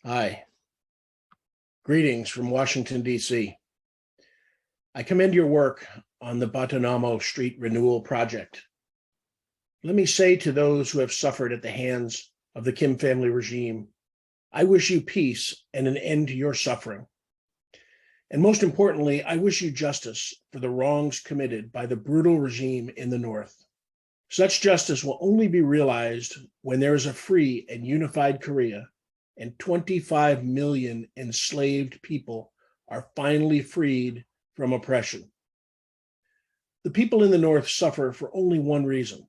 Hi. Greetings from Washington, D.C. I commend your work on the Botonamo Street Renewal Project. Let me say to those who have suffered at the hands of the Kim family regime, I wish you peace and an end to your suffering. And most importantly, I wish you justice for the wrongs committed by the brutal regime in the North. Such justice will only be realized when there is a free and unified Korea and 25 million enslaved people are finally freed from oppression. The people in the North suffer for only one reason.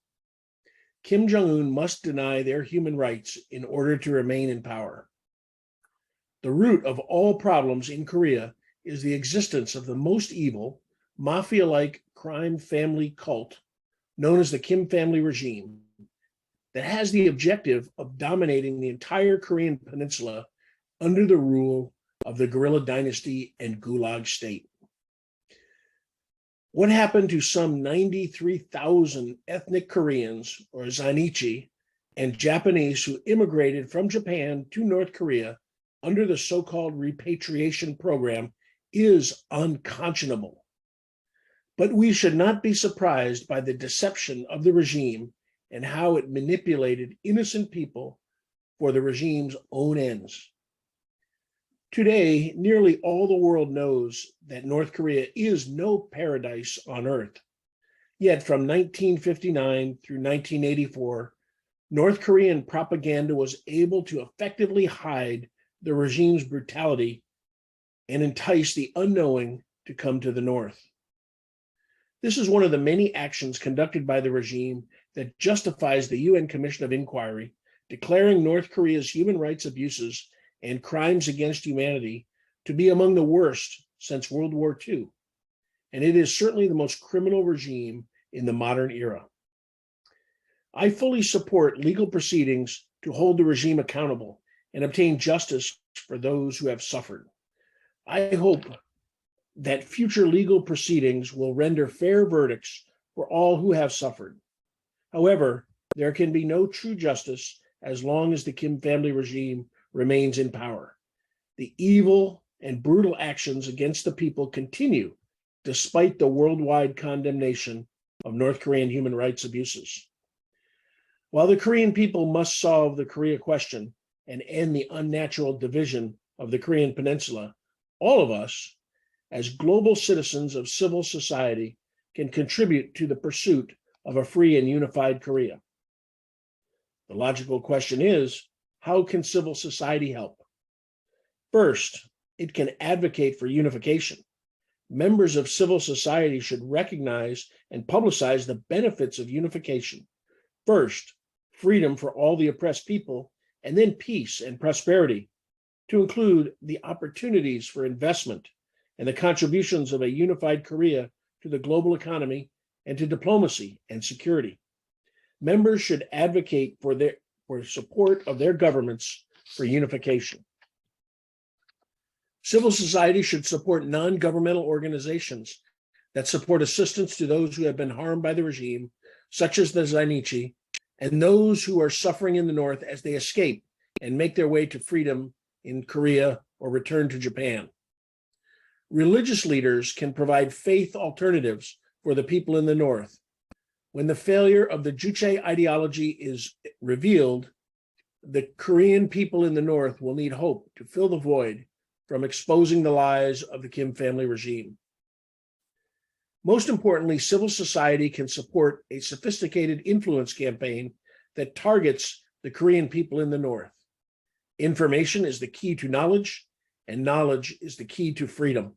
Kim Jong-un must deny their human rights in order to remain in power. The root of all problems in Korea is the existence of the most evil, mafia-like crime family cult known as the Kim family regime that has the objective of dominating the entire Korean peninsula under the rule of the guerrilla dynasty and gulag state. What happened to some 93,000 ethnic Koreans, or Zainichi, and Japanese who immigrated from Japan to North Korea under the so-called repatriation program is unconscionable. But we should not be surprised by the deception of the regime and how it manipulated innocent people for the regime's own ends. Today, nearly all the world knows that North Korea is no paradise on earth. Yet from 1959 through 1984, North Korean propaganda was able to effectively hide the regime's brutality and entice the unknowing to come to the North. This is one of the many actions conducted by the regime that justifies the UN Commission of Inquiry, declaring North Korea's human rights abuses and crimes against humanity to be among the worst since World War II. And it is certainly the most criminal regime in the modern era. I fully support legal proceedings to hold the regime accountable and obtain justice for those who have suffered. I hope that future legal proceedings will render fair verdicts for all who have suffered. However, there can be no true justice as long as the Kim family regime remains in power. The evil and brutal actions against the people continue despite the worldwide condemnation of North Korean human rights abuses. While the Korean people must solve the Korea question and end the unnatural division of the Korean peninsula, all of us, as global citizens of civil society, can contribute to the pursuit of a free and unified Korea. The logical question is, how can civil society help? First, it can advocate for unification. Members of civil society should recognize and publicize the benefits of unification. First, freedom for all the oppressed people, and then peace and prosperity, to include the opportunities for investment and the contributions of a unified Korea to the global economy and to diplomacy and security. Members should advocate for support of their governments for unification. Civil society should support non-governmental organizations that support assistance to those who have been harmed by the regime, such as the Zainichi, and those who are suffering in the North as they escape and make their way to freedom in Korea or return to Japan. Religious leaders can provide faith alternatives for the people in the North. When the failure of the Juche ideology is revealed, the Korean people in the North will need hope to fill the void from exposing the lies of the Kim family regime. Most importantly, civil society can support a sophisticated influence campaign that targets the Korean people in the North. Information is the key to knowledge, and knowledge is the key to freedom.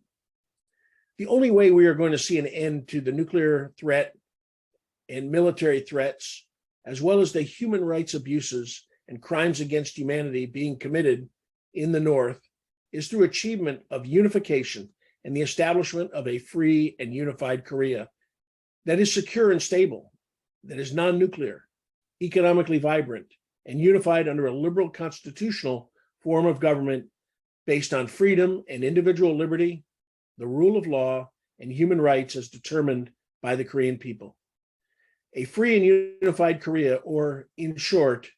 The only way we are going to see an end to the nuclear threat and military threats, as well as the human rights abuses and crimes against humanity being committed in the North, is through achievement of unification and the establishment of a free and unified Korea that is secure and stable, that is non-nuclear, economically vibrant, and unified under a liberal constitutional form of government based on freedom and individual liberty, the rule of law, and human rights as determined by the Korean people. A free and unified Korea, or in short,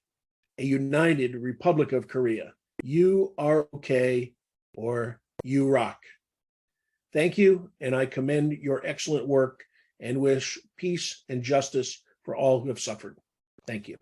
a united Republic of Korea, You are okay, or you rock. Thank you, and I commend your excellent work and wish peace and justice for all who have suffered. Thank you.